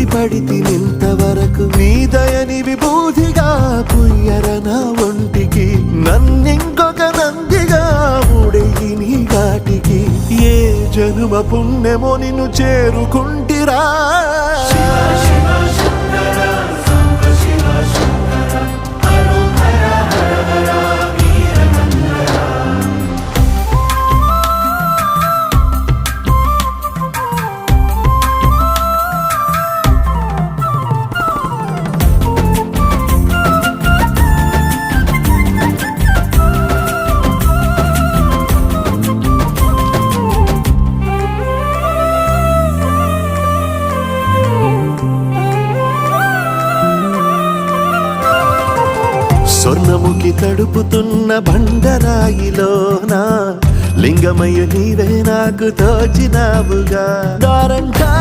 పడితి నింతవరకు నీ దయని విభూతిగా పుయ్యరన ఒంటికి నన్నింకొక నందిగా ఊడెయ్యి నీ ఘాటికి ఏ జనుమ పుణ్యమో నిన్ను చేరుకుంటిరా స్వర్ణముఖి తడుపుతున్న బండరాయిలోనా లింగమయ్య నీవే నాకు తోచినావుగా దారంటా